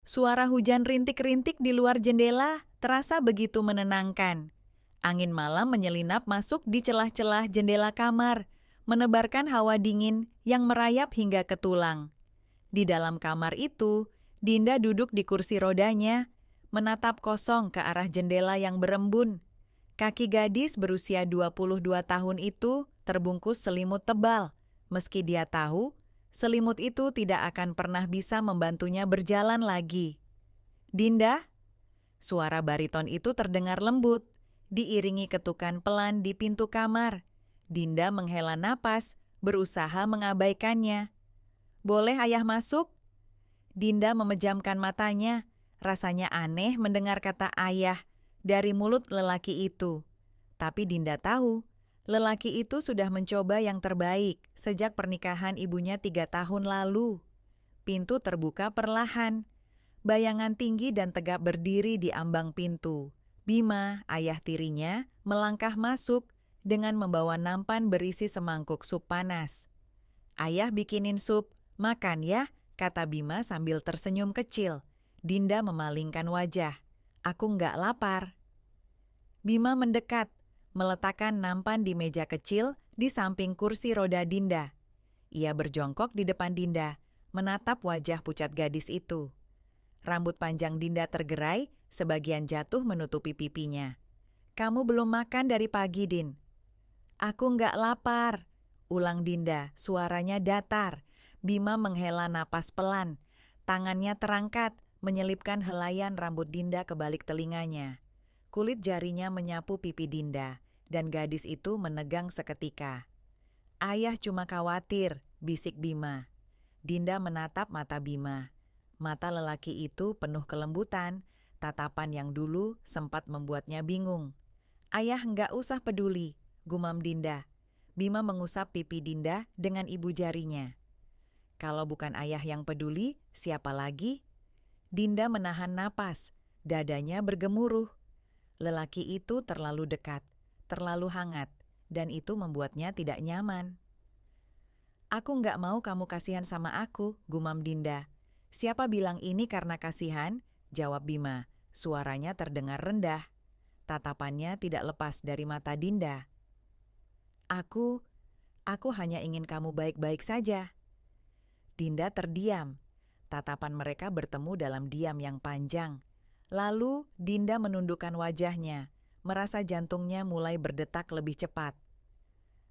Suara hujan rintik-rintik di luar jendela terasa begitu menenangkan. Angin malam menyelinap masuk di celah-celah jendela kamar, menebarkan hawa dingin yang merayap hingga ke tulang. Di dalam kamar itu, Dinda duduk di kursi rodanya, menatap kosong ke arah jendela yang berembun. Kaki gadis berusia 22 tahun itu terbungkus selimut tebal, meski dia tahu selimut itu tidak akan pernah bisa membantunya berjalan lagi. Dinda, suara bariton itu terdengar lembut, diiringi ketukan pelan di pintu kamar. Dinda menghela napas, berusaha mengabaikannya. Boleh ayah masuk? Dinda memejamkan matanya, rasanya aneh mendengar kata ayah dari mulut lelaki itu. Tapi Dinda tahu, lelaki itu sudah mencoba yang terbaik sejak pernikahan ibunya 3 tahun lalu. Pintu terbuka perlahan. Bayangan tinggi dan tegap berdiri di ambang pintu. Bima, ayah tirinya, melangkah masuk dengan membawa nampan berisi semangkuk sup panas. Ayah bikinin sup, makan ya, kata Bima sambil tersenyum kecil. Dinda memalingkan wajah. Aku nggak lapar. Bima mendekat, meletakkan nampan di meja kecil di samping kursi roda Dinda. Ia berjongkok di depan Dinda, menatap wajah pucat gadis itu. Rambut panjang Dinda tergerai, sebagian jatuh menutupi pipinya. Kamu belum makan dari pagi, Din. Aku nggak lapar, ulang Dinda, suaranya datar. Bima menghela napas pelan. Tangannya terangkat, menyelipkan helaian rambut Dinda ke balik telinganya. Kulit jarinya menyapu pipi Dinda, dan gadis itu menegang seketika. Ayah cuma khawatir, bisik Bima. Dinda menatap mata Bima. Mata lelaki itu penuh kelembutan, tatapan yang dulu sempat membuatnya bingung. Ayah nggak usah peduli, gumam Dinda. Bima mengusap pipi Dinda dengan ibu jarinya. Kalau bukan ayah yang peduli, siapa lagi? Dinda menahan napas, dadanya bergemuruh. Lelaki itu terlalu dekat, terlalu hangat, dan itu membuatnya tidak nyaman. Aku nggak mau kamu kasihan sama aku, gumam Dinda. Siapa bilang ini karena kasihan? Jawab Bima. Suaranya terdengar rendah. Tatapannya tidak lepas dari mata Dinda. Aku hanya ingin kamu baik-baik saja. Dinda terdiam. Tatapan mereka bertemu dalam diam yang panjang. Lalu Dinda menundukkan wajahnya, merasa jantungnya mulai berdetak lebih cepat.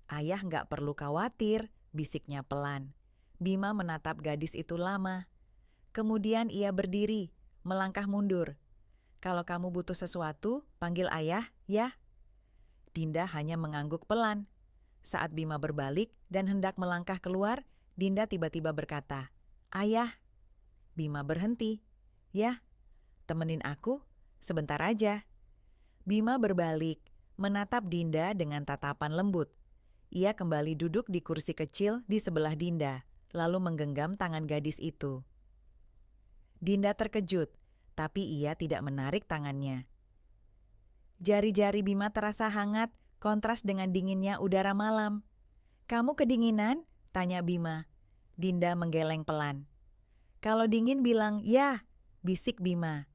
Ayah nggak perlu khawatir, bisiknya pelan. Bima menatap gadis itu lama. Kemudian ia berdiri, melangkah mundur. Kalau kamu butuh sesuatu, panggil ayah, ya. Dinda hanya mengangguk pelan. Saat Bima berbalik dan hendak melangkah keluar, Dinda tiba-tiba berkata, Ayah. Bima berhenti. Ya, temenin aku, sebentar aja. Bima berbalik, menatap Dinda dengan tatapan lembut. Ia kembali duduk di kursi kecil di sebelah Dinda, lalu menggenggam tangan gadis itu. Dinda terkejut, tapi ia tidak menarik tangannya. Jari-jari Bima terasa hangat, kontras dengan dinginnya udara malam. Kamu kedinginan? Tanya Bima. Dinda menggeleng pelan. Kalau dingin bilang, ya, bisik Bima.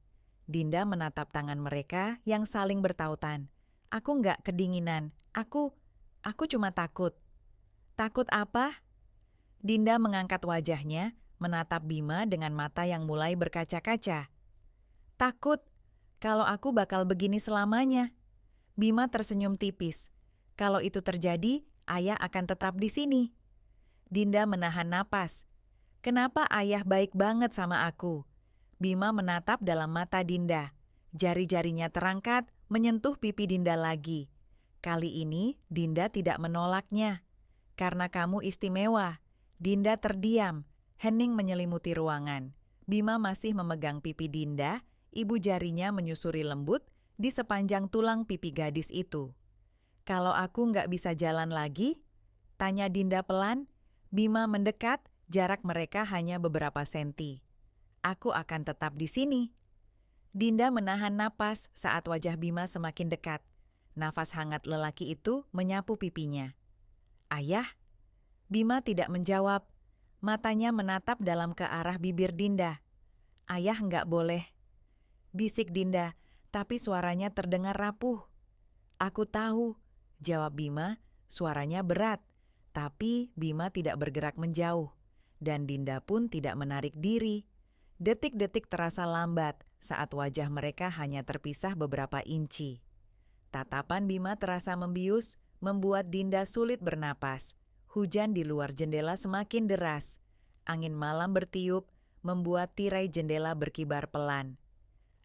Dinda menatap tangan mereka yang saling bertautan. Aku nggak kedinginan, aku cuma takut. Takut apa? Dinda mengangkat wajahnya, menatap Bima dengan mata yang mulai berkaca-kaca. Takut, kalau aku bakal begini selamanya. Bima tersenyum tipis. Kalau itu terjadi, ayah akan tetap di sini. Dinda menahan napas. Kenapa ayah baik banget sama aku? Bima menatap dalam mata Dinda. Jari-jarinya terangkat, menyentuh pipi Dinda lagi. Kali ini, Dinda tidak menolaknya. Karena kamu istimewa. Dinda terdiam. Hening menyelimuti ruangan. Bima masih memegang pipi Dinda, ibu jarinya menyusuri lembut di sepanjang tulang pipi gadis itu. Kalau aku nggak bisa jalan lagi? Tanya Dinda pelan. Bima mendekat, jarak mereka hanya beberapa senti. Aku akan tetap di sini. Dinda menahan napas saat wajah Bima semakin dekat. Nafas hangat lelaki itu menyapu pipinya. Ayah? Bima tidak menjawab. Matanya menatap dalam ke arah bibir Dinda. Ayah nggak boleh, bisik Dinda, tapi suaranya terdengar rapuh. Aku tahu, jawab Bima, suaranya berat. Tapi Bima tidak bergerak menjauh, dan Dinda pun tidak menarik diri. Detik-detik terasa lambat saat wajah mereka hanya terpisah beberapa inci. Tatapan Bima terasa membius, membuat Dinda sulit bernapas. Hujan di luar jendela semakin deras. Angin malam bertiup, membuat tirai jendela berkibar pelan.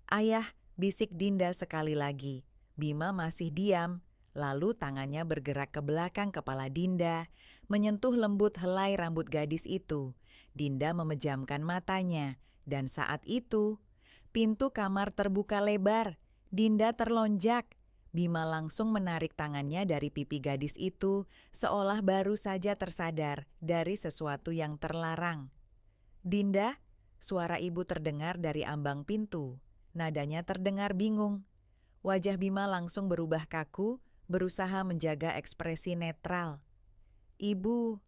Ayah, bisik Dinda sekali lagi. Bima masih diam, lalu tangannya bergerak ke belakang kepala Dinda, menyentuh lembut helai rambut gadis itu. Dinda memejamkan matanya, dan saat itu, pintu kamar terbuka lebar. Dinda terlonjak. Bima langsung menarik tangannya dari pipi gadis itu, seolah baru saja tersadar dari sesuatu yang terlarang. Dinda, suara ibu terdengar dari ambang pintu. Nadanya terdengar bingung. Wajah Bima langsung berubah kaku, berusaha menjaga ekspresi netral. Ibu.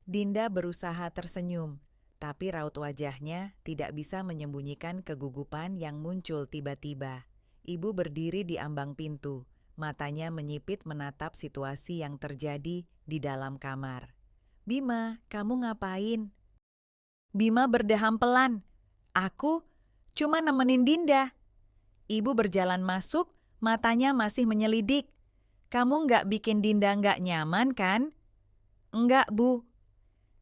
Dinda berusaha tersenyum, tapi raut wajahnya tidak bisa menyembunyikan kegugupan yang muncul tiba-tiba. Ibu berdiri di ambang pintu, matanya menyipit menatap situasi yang terjadi di dalam kamar. Bima, kamu ngapain? Bima berdeham pelan. Aku cuma nemenin Dinda. Ibu berjalan masuk, matanya masih menyelidik. Kamu nggak bikin Dinda nggak nyaman kan? Enggak, Bu.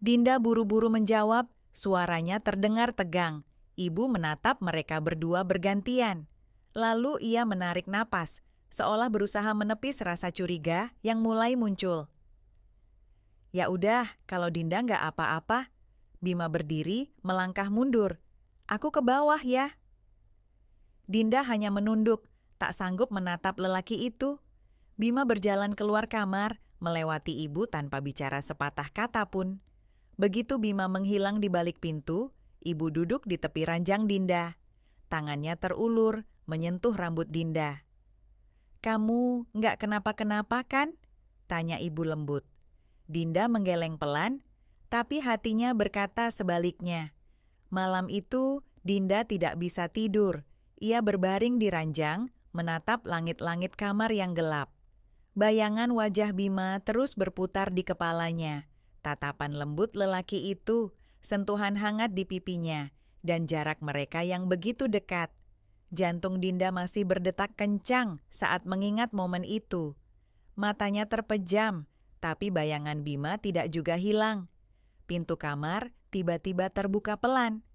Dinda buru-buru menjawab, suaranya terdengar tegang. Ibu menatap mereka berdua bergantian. Lalu ia menarik napas, seolah berusaha menepis rasa curiga yang mulai muncul. Ya udah, kalau Dinda nggak apa-apa. Bima berdiri, melangkah mundur. Aku ke bawah ya. Dinda hanya menunduk, tak sanggup menatap lelaki itu. Bima berjalan keluar kamar, melewati ibu tanpa bicara sepatah kata pun. Begitu Bima menghilang di balik pintu, ibu duduk di tepi ranjang Dinda. Tangannya terulur, menyentuh rambut Dinda. Kamu nggak kenapa-kenapa kan? Tanya ibu lembut. Dinda menggeleng pelan, tapi hatinya berkata sebaliknya. Malam itu, Dinda tidak bisa tidur. Ia berbaring di ranjang, menatap langit-langit kamar yang gelap. Bayangan wajah Bima terus berputar di kepalanya. Tatapan lembut lelaki itu, sentuhan hangat di pipinya, dan jarak mereka yang begitu dekat. Jantung Dinda masih berdetak kencang saat mengingat momen itu. Matanya terpejam, tapi bayangan Bima tidak juga hilang. Pintu kamar tiba-tiba terbuka pelan.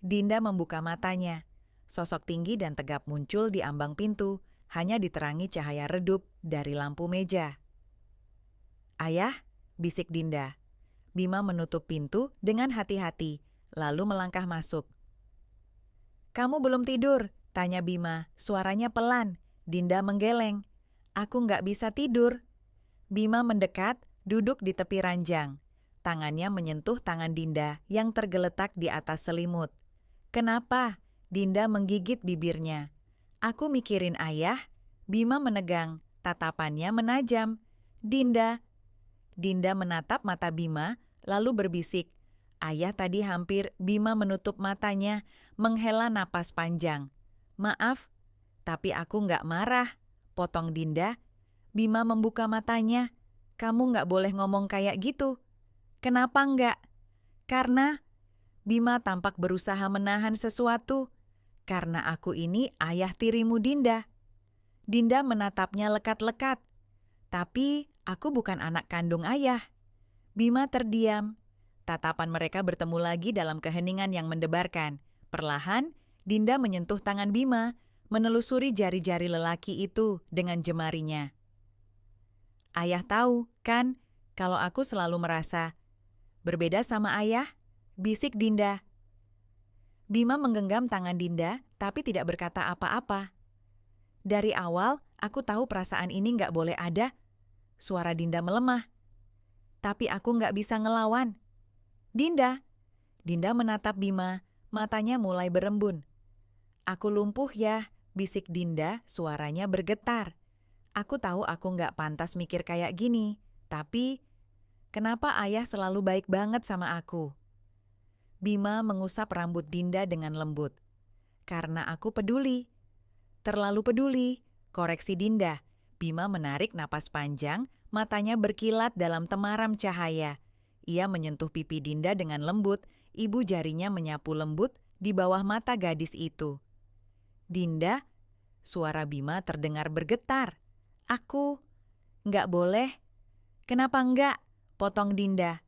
Dinda membuka matanya. Sosok tinggi dan tegap muncul di ambang pintu, hanya diterangi cahaya redup dari lampu meja. Ayah, bisik Dinda. Bima menutup pintu dengan hati-hati, lalu melangkah masuk. Kamu belum tidur? Tanya Bima, suaranya pelan. Dinda menggeleng. Aku nggak bisa tidur. Bima mendekat, duduk di tepi ranjang. Tangannya menyentuh tangan Dinda yang tergeletak di atas selimut. Kenapa? Dinda menggigit bibirnya. Aku mikirin ayah. Bima menegang, tatapannya menajam. Dinda. Dinda menatap mata Bima, lalu berbisik. Ayah tadi hampir. Bima menutup matanya, menghela napas panjang. Maaf, tapi aku nggak marah, potong Dinda. Bima membuka matanya. Kamu nggak boleh ngomong kayak gitu. Kenapa nggak? Karena Bima tampak berusaha menahan sesuatu. Karena aku ini ayah tirimu Dinda. Dinda menatapnya lekat-lekat. Tapi aku bukan anak kandung ayah. Bima terdiam. Tatapan mereka bertemu lagi dalam keheningan yang mendebarkan. Perlahan, Dinda menyentuh tangan Bima, menelusuri jari-jari lelaki itu dengan jemarinya. Ayah tahu, kan, kalau aku selalu merasa berbeda sama ayah, bisik Dinda. Bima menggenggam tangan Dinda, tapi tidak berkata apa-apa. Dari awal, aku tahu perasaan ini nggak boleh ada. Suara Dinda melemah. Tapi aku nggak bisa ngelawan. Dinda. Dinda menatap Bima, matanya mulai berembun. Aku lumpuh ya, bisik Dinda, suaranya bergetar. Aku tahu aku nggak pantas mikir kayak gini, tapi kenapa ayah selalu baik banget sama aku? Bima mengusap rambut Dinda dengan lembut. Karena aku peduli. Terlalu peduli, koreksi Dinda. Bima menarik napas panjang, matanya berkilat dalam temaram cahaya. Ia menyentuh pipi Dinda dengan lembut, ibu jarinya menyapu lembut di bawah mata gadis itu. Dinda, suara Bima terdengar bergetar. Aku, nggak boleh. Kenapa enggak? Potong Dinda.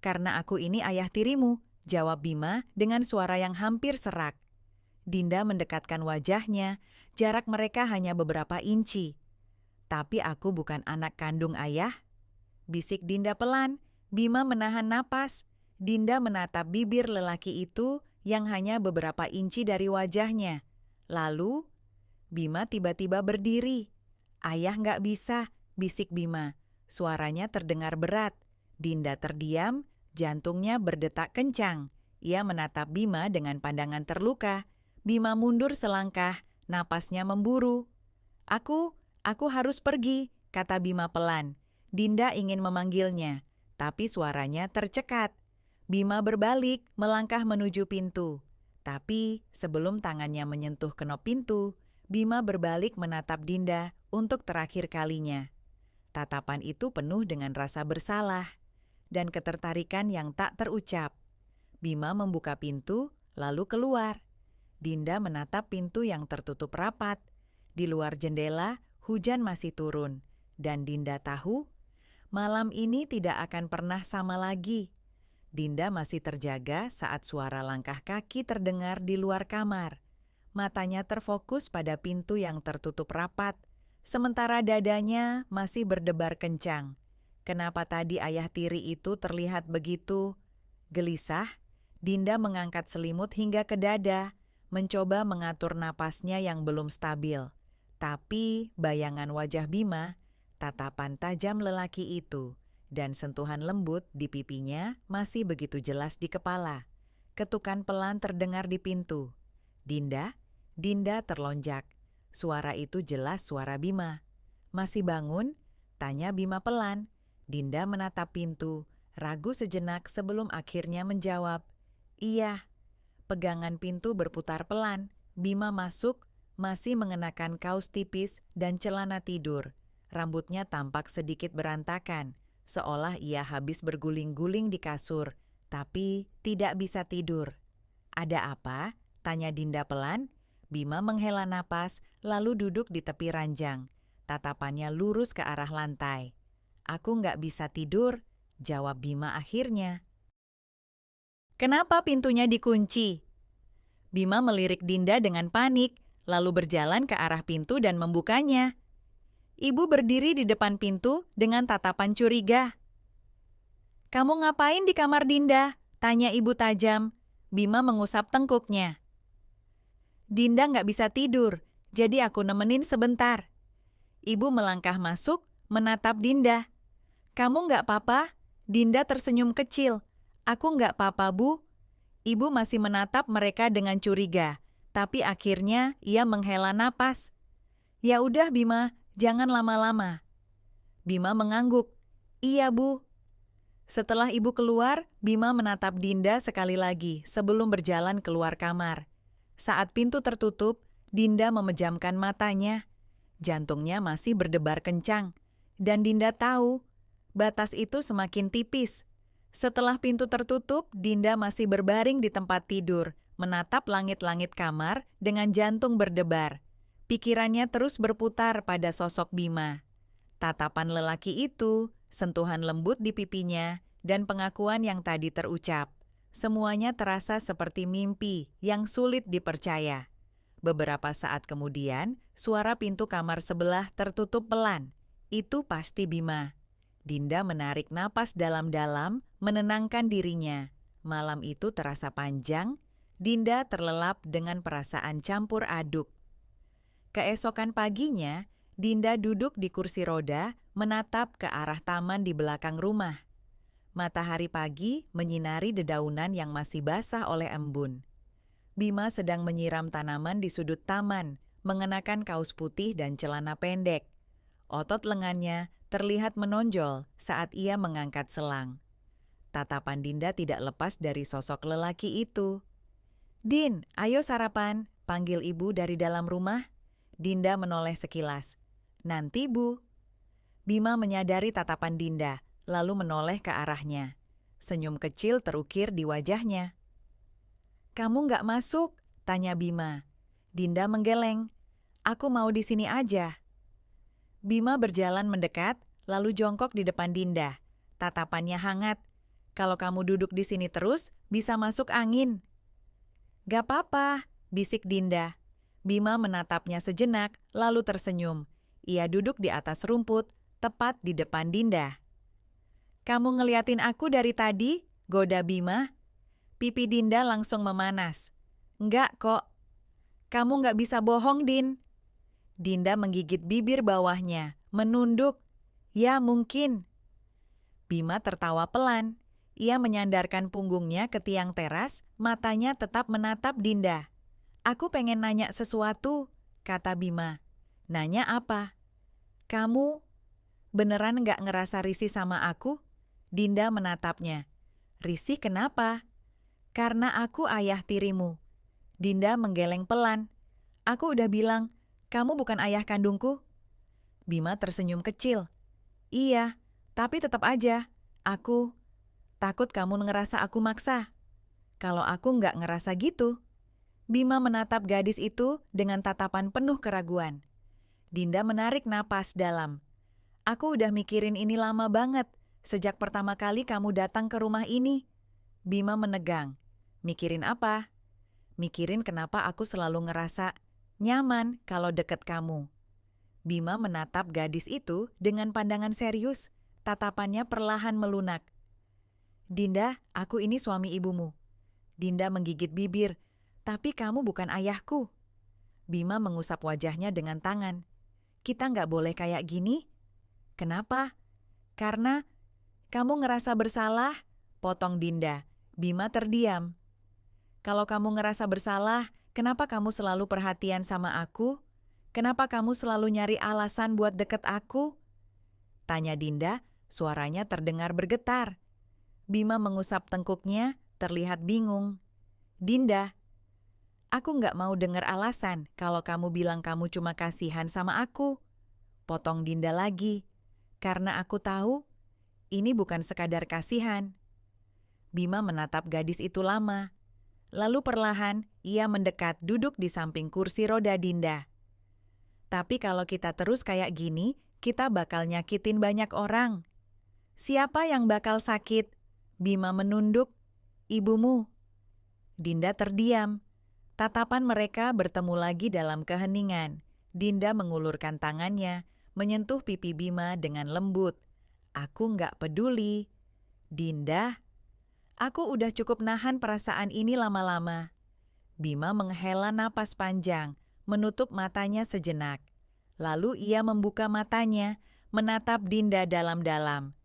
Karena aku ini ayah tirimu, jawab Bima dengan suara yang hampir serak. Dinda mendekatkan wajahnya, jarak mereka hanya beberapa inci. Tapi aku bukan anak kandung ayah. Bisik Dinda pelan, Bima menahan napas. Dinda menatap bibir lelaki itu yang hanya beberapa inci dari wajahnya. Lalu, Bima tiba-tiba berdiri. Ayah nggak bisa, bisik Bima. Suaranya terdengar berat. Dinda terdiam, jantungnya berdetak kencang. Ia menatap Bima dengan pandangan terluka. Bima mundur selangkah, napasnya memburu. Aku harus pergi, kata Bima pelan. Dinda ingin memanggilnya, tapi suaranya tercekat. Bima berbalik, melangkah menuju pintu. Tapi sebelum tangannya menyentuh kenop pintu, Bima berbalik menatap Dinda untuk terakhir kalinya. Tatapan itu penuh dengan rasa bersalah dan ketertarikan yang tak terucap. Bima membuka pintu, lalu keluar. Dinda menatap pintu yang tertutup rapat. Di luar jendela, hujan masih turun. Dan Dinda tahu, malam ini tidak akan pernah sama lagi. Dinda masih terjaga saat suara langkah kaki terdengar di luar kamar. Matanya terfokus pada pintu yang tertutup rapat, sementara dadanya masih berdebar kencang. Kenapa tadi ayah tiri itu terlihat begitu gelisah? Dinda mengangkat selimut hingga ke dada, mencoba mengatur napasnya yang belum stabil. Tapi bayangan wajah Bima, tatapan tajam lelaki itu, dan sentuhan lembut di pipinya masih begitu jelas di kepala. Ketukan pelan terdengar di pintu. Dinda terlonjak. Suara itu jelas suara Bima. Masih bangun? Tanya Bima pelan. Dinda menatap pintu, ragu sejenak sebelum akhirnya menjawab. Iya. Pegangan pintu berputar pelan. Bima masuk, masih mengenakan kaos tipis dan celana tidur. Rambutnya tampak sedikit berantakan, seolah ia habis berguling-guling di kasur, tapi tidak bisa tidur. Ada apa? Tanya Dinda pelan. Bima menghela napas, lalu duduk di tepi ranjang. Tatapannya lurus ke arah lantai. Aku nggak bisa tidur, jawab Bima akhirnya. Kenapa pintunya dikunci? Bima melirik Dinda dengan panik, lalu berjalan ke arah pintu dan membukanya. Ibu berdiri di depan pintu dengan tatapan curiga. Kamu ngapain di kamar Dinda? Tanya ibu tajam. Bima mengusap tengkuknya. Dinda nggak bisa tidur, jadi aku nemenin sebentar. Ibu melangkah masuk, menatap Dinda. Kamu nggak apa-apa? Dinda tersenyum kecil. Aku nggak apa-apa, Bu. Ibu masih menatap mereka dengan curiga, tapi akhirnya ia menghela napas. Ya udah Bima, jangan lama-lama. Bima mengangguk. Iya, Bu. Setelah ibu keluar, Bima menatap Dinda sekali lagi sebelum berjalan keluar kamar. Saat pintu tertutup, Dinda memejamkan matanya. Jantungnya masih berdebar kencang. Dan Dinda tahu, batas itu semakin tipis. Setelah pintu tertutup, Dinda masih berbaring di tempat tidur, menatap langit-langit kamar dengan jantung berdebar. Pikirannya terus berputar pada sosok Bima. Tatapan lelaki itu, sentuhan lembut di pipinya, dan pengakuan yang tadi terucap. Semuanya terasa seperti mimpi yang sulit dipercaya. Beberapa saat kemudian, suara pintu kamar sebelah tertutup pelan. Itu pasti Bima. Dinda menarik napas dalam-dalam, menenangkan dirinya. Malam itu terasa panjang. Dinda terlelap dengan perasaan campur aduk. Keesokan paginya, Dinda duduk di kursi roda, menatap ke arah taman di belakang rumah. Matahari pagi menyinari dedaunan yang masih basah oleh embun. Bima sedang menyiram tanaman di sudut taman, mengenakan kaos putih dan celana pendek. Otot lengannya terlihat menonjol saat ia mengangkat selang. Tatapan Dinda tidak lepas dari sosok lelaki itu. "Din, ayo sarapan," panggil ibu dari dalam rumah. Dinda menoleh sekilas. "Nanti, Bu." Bima menyadari tatapan Dinda, lalu menoleh ke arahnya. Senyum kecil terukir di wajahnya. "Kamu nggak masuk?" tanya Bima. Dinda menggeleng. "Aku mau di sini aja." Bima berjalan mendekat, lalu jongkok di depan Dinda. Tatapannya hangat. "Kalau kamu duduk di sini terus, bisa masuk angin." "Gak apa-apa," bisik Dinda. Bima menatapnya sejenak, lalu tersenyum. Ia duduk di atas rumput, tepat di depan Dinda. "Kamu ngeliatin aku dari tadi?" goda Bima. Pipi Dinda langsung memanas. "Enggak kok." "Kamu nggak bisa bohong, Din." Dinda menggigit bibir bawahnya, menunduk. "Ya mungkin." Bima tertawa pelan. Ia menyandarkan punggungnya ke tiang teras, matanya tetap menatap Dinda. "Aku pengen nanya sesuatu," kata Bima. "Nanya apa?" "Kamu beneran nggak ngerasa risih sama aku?" Dinda menatapnya. "Risih kenapa?" "Karena aku ayah tirimu." Dinda menggeleng pelan. "Aku udah bilang, kamu bukan ayah kandungku." Bima tersenyum kecil. "Iya, tapi tetap aja, aku takut kamu ngerasa aku maksa." "Kalau aku nggak ngerasa gitu." Bima menatap gadis itu dengan tatapan penuh keraguan. Dinda menarik napas dalam. "Aku udah mikirin ini lama banget, sejak pertama kali kamu datang ke rumah ini." Bima menegang. "Mikirin apa?" "Mikirin kenapa aku selalu ngerasa nyaman kalau deket kamu." Bima menatap gadis itu dengan pandangan serius, tatapannya perlahan melunak. "Dinda, aku ini suami ibumu." Dinda menggigit bibir. "Tapi kamu bukan ayahku." Bima mengusap wajahnya dengan tangan. "Kita nggak boleh kayak gini." "Kenapa?" "Karena kamu ngerasa bersalah," potong Dinda. Bima terdiam. "Kalau kamu ngerasa bersalah, kenapa kamu selalu perhatian sama aku? Kenapa kamu selalu nyari alasan buat deket aku?" tanya Dinda, suaranya terdengar bergetar. Bima mengusap tengkuknya, terlihat bingung. "Dinda, aku nggak mau dengar alasan kalau kamu bilang kamu cuma kasihan sama aku." Potong Dinda lagi. "Karena aku tahu, ini bukan sekadar kasihan." Bima menatap gadis itu lama. Lalu perlahan, ia mendekat duduk di samping kursi roda Dinda. "Tapi kalau kita terus kayak gini, kita bakal nyakitin banyak orang." "Siapa yang bakal sakit?" Bima menunduk. "Ibumu." Dinda terdiam. Tatapan mereka bertemu lagi dalam keheningan. Dinda mengulurkan tangannya, menyentuh pipi Bima dengan lembut. "Aku nggak peduli." "Dinda, aku udah cukup nahan perasaan ini lama-lama." Bima menghela napas panjang, menutup matanya sejenak. Lalu ia membuka matanya, menatap Dinda dalam-dalam.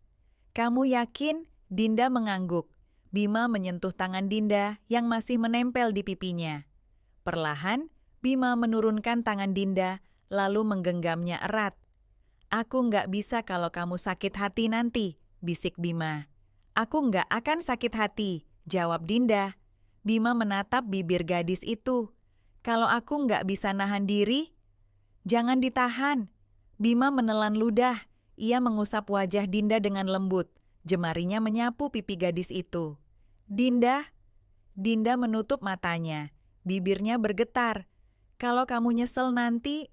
"Kamu yakin?" Dinda mengangguk. Bima menyentuh tangan Dinda yang masih menempel di pipinya. Perlahan, Bima menurunkan tangan Dinda, lalu menggenggamnya erat. "Aku nggak bisa kalau kamu sakit hati nanti," bisik Bima. "Aku nggak akan sakit hati," jawab Dinda. Bima menatap bibir gadis itu. "Kalau aku nggak bisa nahan diri?" "Jangan ditahan." Bima menelan ludah. Ia mengusap wajah Dinda dengan lembut. Jemarinya menyapu pipi gadis itu. "Dinda." Dinda menutup matanya. Bibirnya bergetar. "Kalau kamu nyesel nanti."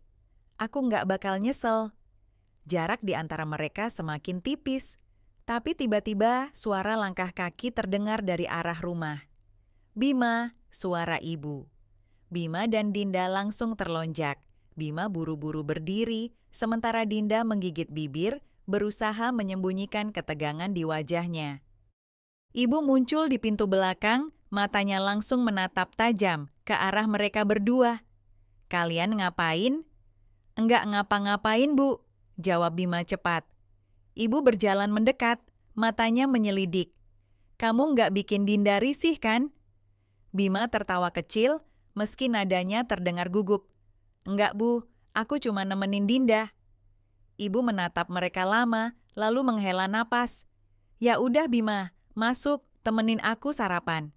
"Aku nggak bakal nyesel." Jarak di antara mereka semakin tipis. Tapi tiba-tiba suara langkah kaki terdengar dari arah rumah. "Bima," suara ibu. Bima dan Dinda langsung terlonjak. Bima buru-buru berdiri, sementara Dinda menggigit bibir, berusaha menyembunyikan ketegangan di wajahnya. Ibu muncul di pintu belakang, matanya langsung menatap tajam ke arah mereka berdua. "Kalian ngapain?" "Enggak ngapa-ngapain, Bu," jawab Bima cepat. Ibu berjalan mendekat, matanya menyelidik. "Kamu nggak bikin Dinda risih, kan?" Bima tertawa kecil, meski nadanya terdengar gugup. "Enggak, Bu, aku cuma nemenin Dinda." Ibu menatap mereka lama, lalu menghela napas. "Ya udah Bima, Masuk, temenin aku sarapan.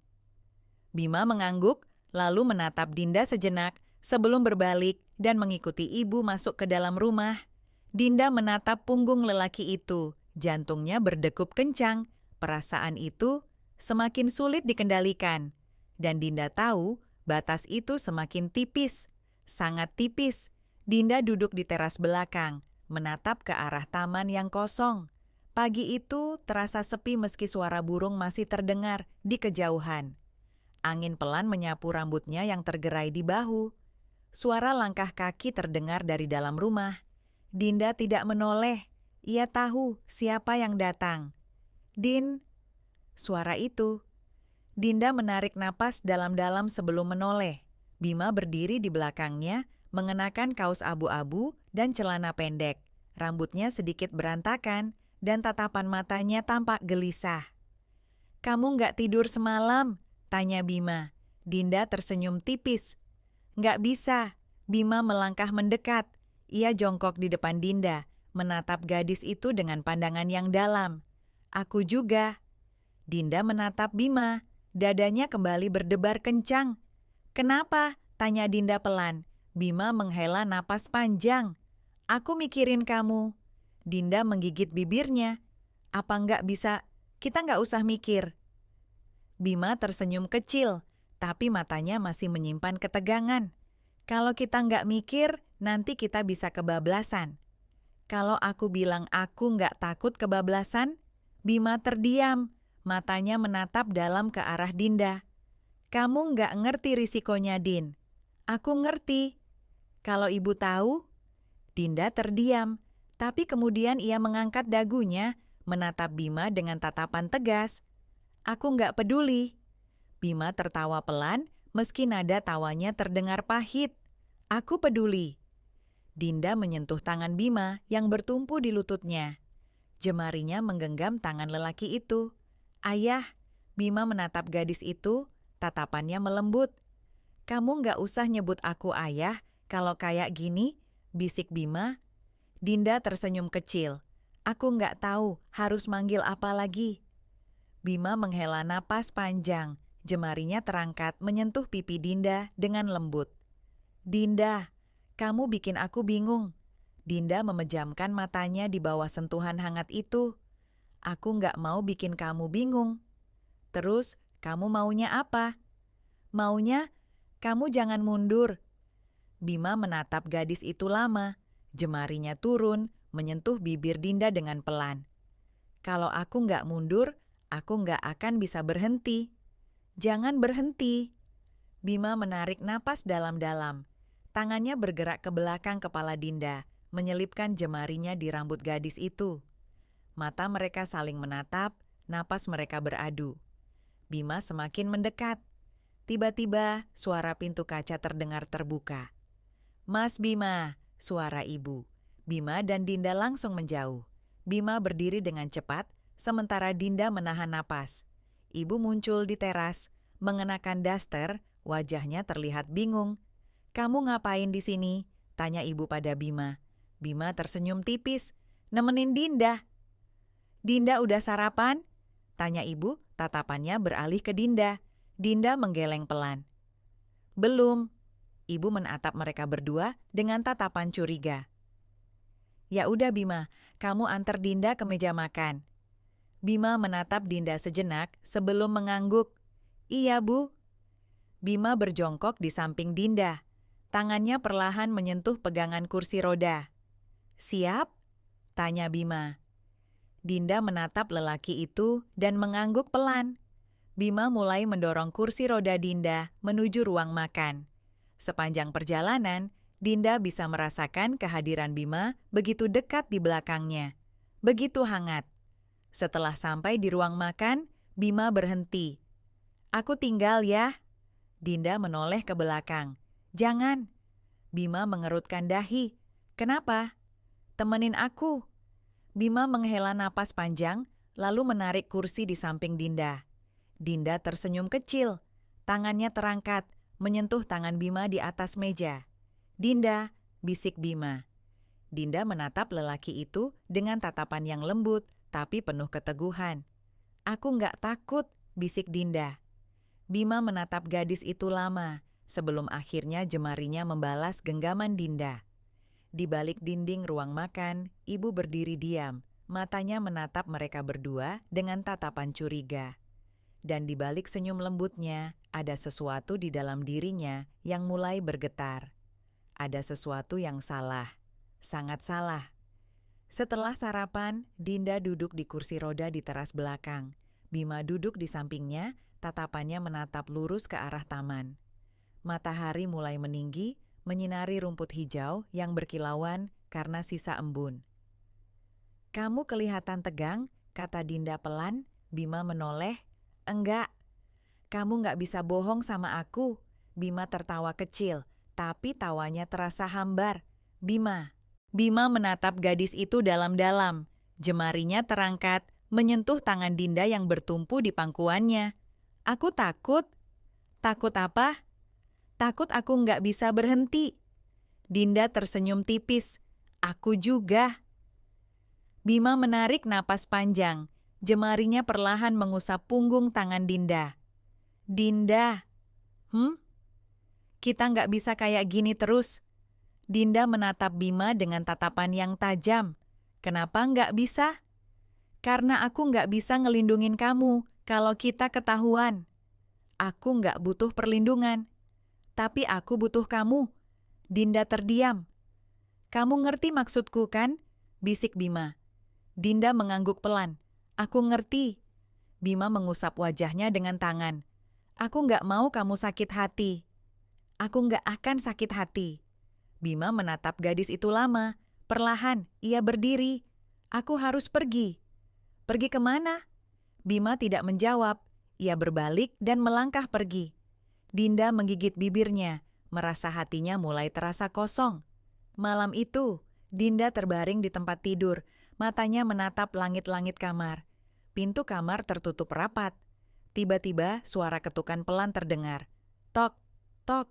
Bima mengangguk, lalu menatap Dinda sejenak sebelum berbalik dan mengikuti ibu masuk ke dalam rumah. Dinda menatap punggung lelaki itu, jantungnya berdegup kencang. Perasaan itu semakin sulit dikendalikan. Dan Dinda tahu batas itu semakin tipis, sangat tipis. Dinda duduk di teras belakang, menatap ke arah taman yang kosong. Pagi itu terasa sepi meski suara burung masih terdengar di kejauhan. Angin pelan menyapu rambutnya yang tergerai di bahu. Suara langkah kaki terdengar dari dalam rumah. Dinda tidak menoleh. Ia tahu siapa yang datang. Din, suara itu. Dinda menarik napas dalam-dalam sebelum menoleh. Bima berdiri di belakangnya, mengenakan kaos abu-abu dan celana pendek. Rambutnya sedikit berantakan dan tatapan matanya tampak gelisah. "Kamu nggak tidur semalam?" tanya Bima. Dinda tersenyum tipis. "Nggak bisa." Bima melangkah mendekat. Ia jongkok di depan Dinda, menatap gadis itu dengan pandangan yang dalam. "Aku juga." Dinda menatap Bima. Dadanya kembali berdebar kencang. "Kenapa?" tanya Dinda pelan. Bima menghela napas panjang. "Aku mikirin kamu." Dinda menggigit bibirnya. "Apa nggak bisa? Kita nggak usah mikir." Bima tersenyum kecil, tapi matanya masih menyimpan ketegangan. "Kalau kita nggak mikir, nanti kita bisa kebablasan." "Kalau aku bilang aku nggak takut kebablasan?" Bima terdiam, matanya menatap dalam ke arah Dinda. "Kamu nggak ngerti risikonya, Din." "Aku ngerti." "Kalau ibu tahu?" Dinda terdiam, tapi kemudian ia mengangkat dagunya, menatap Bima dengan tatapan tegas. "Aku nggak peduli." Bima tertawa pelan, meski nada tawanya terdengar pahit. "Aku peduli." Dinda menyentuh tangan Bima yang bertumpu di lututnya. Jemarinya menggenggam tangan lelaki itu. "Ayah." Bima menatap gadis itu, tatapannya melembut. "Kamu nggak usah nyebut aku ayah kalau kayak gini," bisik Bima. Dinda tersenyum kecil. "Aku nggak tahu harus manggil apa lagi." Bima menghela napas panjang, jemarinya terangkat menyentuh pipi Dinda dengan lembut. "Dinda, kamu bikin aku bingung." Dinda memejamkan matanya di bawah sentuhan hangat itu. "Aku nggak mau bikin kamu bingung." "Terus, kamu maunya apa?" "Maunya, kamu jangan mundur." Bima menatap gadis itu lama. Jemarinya turun, menyentuh bibir Dinda dengan pelan. "Kalau aku nggak mundur, aku nggak akan bisa berhenti." "Jangan berhenti." Bima menarik napas dalam-dalam. Tangannya bergerak ke belakang kepala Dinda, menyelipkan jemarinya di rambut gadis itu. Mata mereka saling menatap, napas mereka beradu. Bima semakin mendekat. Tiba-tiba, suara pintu kaca terdengar terbuka. "Mas Bima," suara ibu. Bima dan Dinda langsung menjauh. Bima berdiri dengan cepat, sementara Dinda menahan napas. Ibu muncul di teras, mengenakan daster, wajahnya terlihat bingung. "Kamu ngapain di sini?" tanya ibu pada Bima. Bima tersenyum tipis. "Nemenin Dinda." "Dinda udah sarapan?" tanya ibu, tatapannya beralih ke Dinda. Dinda menggeleng pelan. "Belum." Ibu menatap mereka berdua dengan tatapan curiga. "Ya udah Bima, kamu antar Dinda ke meja makan." Bima menatap Dinda sejenak sebelum mengangguk. "Iya, Bu." Bima berjongkok di samping Dinda. Tangannya perlahan menyentuh pegangan kursi roda. "Siap?" tanya Bima. Dinda menatap lelaki itu dan mengangguk pelan. Bima mulai mendorong kursi roda Dinda menuju ruang makan. Sepanjang perjalanan, Dinda bisa merasakan kehadiran Bima begitu dekat di belakangnya. Begitu hangat. Setelah sampai di ruang makan, Bima berhenti. "Aku tinggal ya." Dinda menoleh ke belakang. "Jangan." Bima mengerutkan dahi. "Kenapa?" "Temenin aku." Bima menghela napas panjang, lalu menarik kursi di samping Dinda. Dinda tersenyum kecil. Tangannya terangkat, menyentuh tangan Bima di atas meja. "Dinda," bisik Bima. Dinda menatap lelaki itu dengan tatapan yang lembut tapi penuh keteguhan. Aku nggak takut, bisik Dinda. Bima menatap gadis itu lama, sebelum akhirnya jemarinya membalas genggaman Dinda. Di balik dinding ruang makan, ibu berdiri diam, matanya menatap mereka berdua dengan tatapan curiga. Dan di balik senyum lembutnya, ada sesuatu di dalam dirinya yang mulai bergetar. Ada sesuatu yang salah, sangat salah. Setelah sarapan, Dinda duduk di kursi roda di teras belakang. Bima duduk di sampingnya, tatapannya menatap lurus ke arah taman. Matahari mulai meninggi, menyinari rumput hijau yang berkilauan karena sisa embun. "Kamu kelihatan tegang," kata Dinda pelan. Bima menoleh. "Enggak, kamu nggak bisa bohong sama aku." Bima tertawa kecil, tapi tawanya terasa hambar. Bima menatap gadis itu dalam-dalam. Jemarinya terangkat, menyentuh tangan Dinda yang bertumpu di pangkuannya. "Aku takut." "Takut apa?" "Takut aku nggak bisa berhenti." Dinda tersenyum tipis. "Aku juga." Bima menarik napas panjang. Jemarinya perlahan mengusap punggung tangan Dinda. "Dinda, kita nggak bisa kayak gini terus." Dinda menatap Bima dengan tatapan yang tajam. "Kenapa nggak bisa?" "Karena aku nggak bisa ngelindungin kamu kalau kita ketahuan." "Aku nggak butuh perlindungan." "Tapi aku butuh kamu." Dinda terdiam. "Kamu ngerti maksudku kan?" bisik Bima. Dinda mengangguk pelan. "Aku ngerti." Bima mengusap wajahnya dengan tangan. "Aku nggak mau kamu sakit hati." "Aku nggak akan sakit hati." Bima menatap gadis itu lama. Perlahan, ia berdiri. "Aku harus pergi." "Pergi kemana?" Bima tidak menjawab. Ia berbalik dan melangkah pergi. Dinda menggigit bibirnya, merasa hatinya mulai terasa kosong. Malam itu, Dinda terbaring di tempat tidur, matanya menatap langit-langit kamar. Pintu kamar tertutup rapat. Tiba-tiba suara ketukan pelan terdengar. Tok, tok,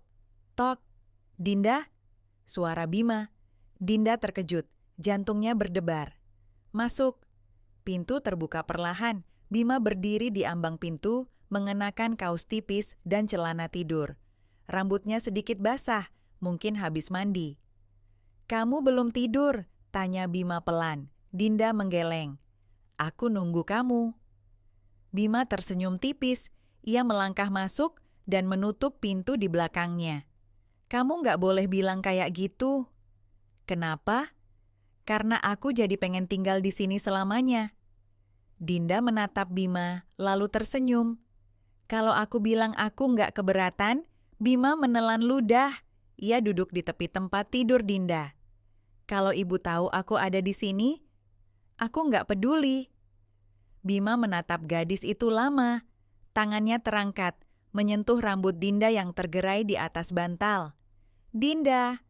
tok. "Dinda?" Suara Bima. Dinda terkejut, jantungnya berdebar. "Masuk." Pintu terbuka perlahan. Bima berdiri di ambang pintu, mengenakan kaos tipis dan celana tidur. Rambutnya sedikit basah, mungkin habis mandi. "Kamu belum tidur?" tanya Bima pelan. Dinda menggeleng. "Aku nunggu kamu." Bima tersenyum tipis. Ia melangkah masuk dan menutup pintu di belakangnya. "Kamu nggak boleh bilang kayak gitu." "Kenapa?" "Karena aku jadi pengen tinggal di sini selamanya." Dinda menatap Bima, lalu tersenyum. "Kalau aku bilang aku nggak keberatan," Bima menelan ludah. Ia duduk di tepi tempat tidur Dinda. "Kalau ibu tahu aku ada di sini, aku nggak peduli." Bima menatap gadis itu lama. Tangannya terangkat, menyentuh rambut Dinda yang tergerai di atas bantal. "Dinda."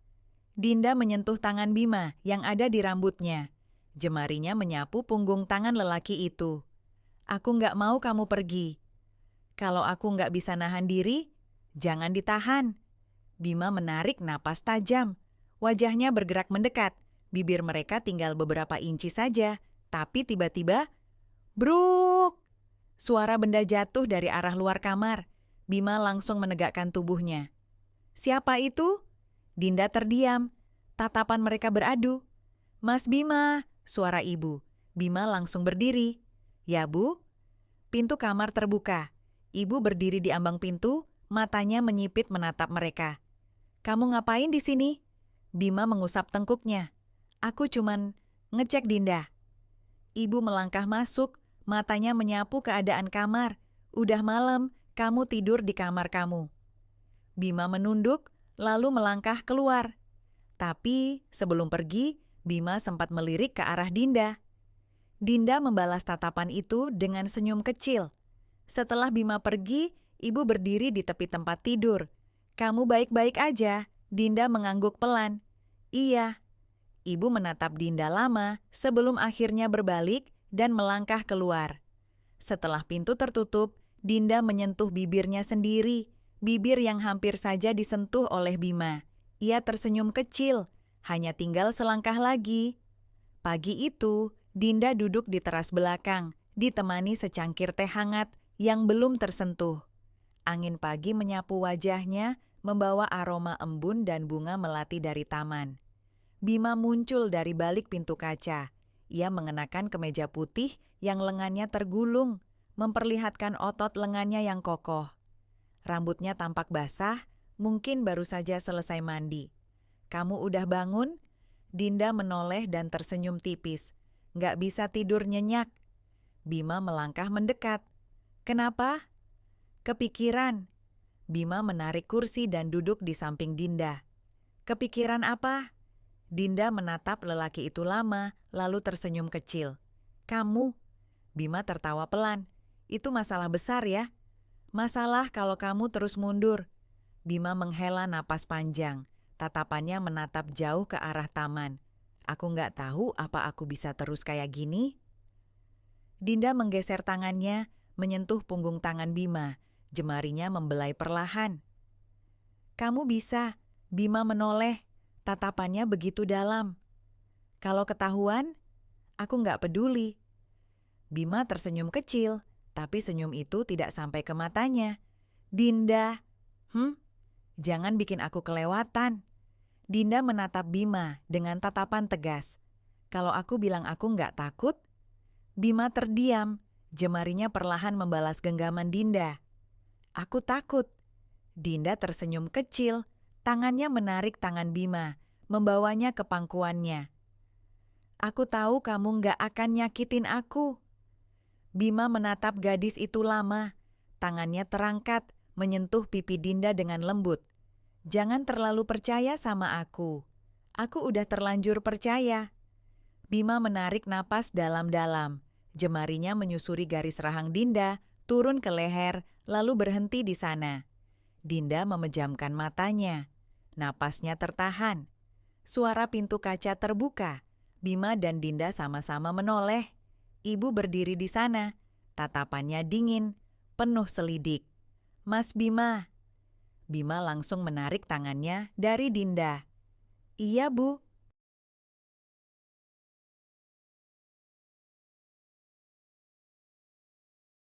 Dinda menyentuh tangan Bima yang ada di rambutnya. Jemarinya menyapu punggung tangan lelaki itu. "Aku nggak mau kamu pergi." "Kalau aku nggak bisa nahan diri, jangan ditahan." Bima menarik napas tajam. Wajahnya bergerak mendekat. Bibir mereka tinggal beberapa inci saja. Tapi tiba-tiba, bruk! Suara benda jatuh dari arah luar kamar. Bima langsung menegakkan tubuhnya. "Siapa itu?" Dinda terdiam. Tatapan mereka beradu. "Mas Bima," suara ibu. Bima langsung berdiri. "Ya, Bu?" Pintu kamar terbuka. Ibu berdiri di ambang pintu, matanya menyipit menatap mereka. "Kamu ngapain di sini?" Bima mengusap tengkuknya. "Aku cuman ngecek Dinda." Ibu melangkah masuk, matanya menyapu keadaan kamar. "Udah malam, kamu tidur di kamar kamu." Bima menunduk, lalu melangkah keluar. Tapi sebelum pergi, Bima sempat melirik ke arah Dinda. Dinda membalas tatapan itu dengan senyum kecil. Setelah Bima pergi, ibu berdiri di tepi tempat tidur. "Kamu baik-baik aja?" Dinda mengangguk pelan. "Iya." Ibu menatap Dinda lama sebelum akhirnya berbalik dan melangkah keluar. Setelah pintu tertutup, Dinda menyentuh bibirnya sendiri, bibir yang hampir saja disentuh oleh Bima. Ia tersenyum kecil, hanya tinggal selangkah lagi. Pagi itu, Dinda duduk di teras belakang. ditemani secangkir teh hangat yang belum tersentuh. Angin pagi menyapu wajahnya, membawa aroma embun dan bunga melati dari taman. Bima muncul dari balik pintu kaca. Ia mengenakan kemeja putih yang lengannya tergulung, memperlihatkan otot lengannya yang kokoh. Rambutnya tampak basah, mungkin baru saja selesai mandi. "Kamu udah bangun?" Dinda menoleh dan tersenyum tipis. "Nggak bisa tidur nyenyak." Bima melangkah mendekat. "Kenapa?" "Kepikiran." Bima menarik kursi dan duduk di samping Dinda. "Kepikiran apa?" Dinda menatap lelaki itu lama, lalu tersenyum kecil. "Kamu." Bima tertawa pelan. "Itu masalah besar ya." "Masalah kalau kamu terus mundur." Bima menghela napas panjang. Tatapannya menatap jauh ke arah taman. "Aku nggak tahu apa aku bisa terus kayak gini." Dinda menggeser tangannya, menyentuh punggung tangan Bima. Jemarinya membelai perlahan. "Kamu bisa." Bima menoleh. Tatapannya begitu dalam. "Kalau ketahuan, aku nggak peduli." Bima tersenyum kecil, tapi senyum itu tidak sampai ke matanya. "Dinda, jangan bikin aku kelewatan." Dinda menatap Bima dengan tatapan tegas. "Kalau aku bilang aku nggak takut?" Bima terdiam, jemarinya perlahan membalas genggaman Dinda. "Aku takut." Dinda tersenyum kecil, tangannya menarik tangan Bima, membawanya ke pangkuannya. "Aku tahu kamu nggak akan nyakitin aku." Bima menatap gadis itu lama, tangannya terangkat, menyentuh pipi Dinda dengan lembut. "Jangan terlalu percaya sama aku. Aku udah terlanjur percaya." Bima menarik napas dalam-dalam. Jemarinya menyusuri garis rahang Dinda, turun ke leher, lalu berhenti di sana. Dinda memejamkan matanya. Napasnya tertahan. Suara pintu kaca terbuka. Bima dan Dinda sama-sama menoleh. Ibu berdiri di sana. Tatapannya dingin, penuh selidik. "Mas Bima." Bima langsung menarik tangannya dari Dinda. "Iya, Bu."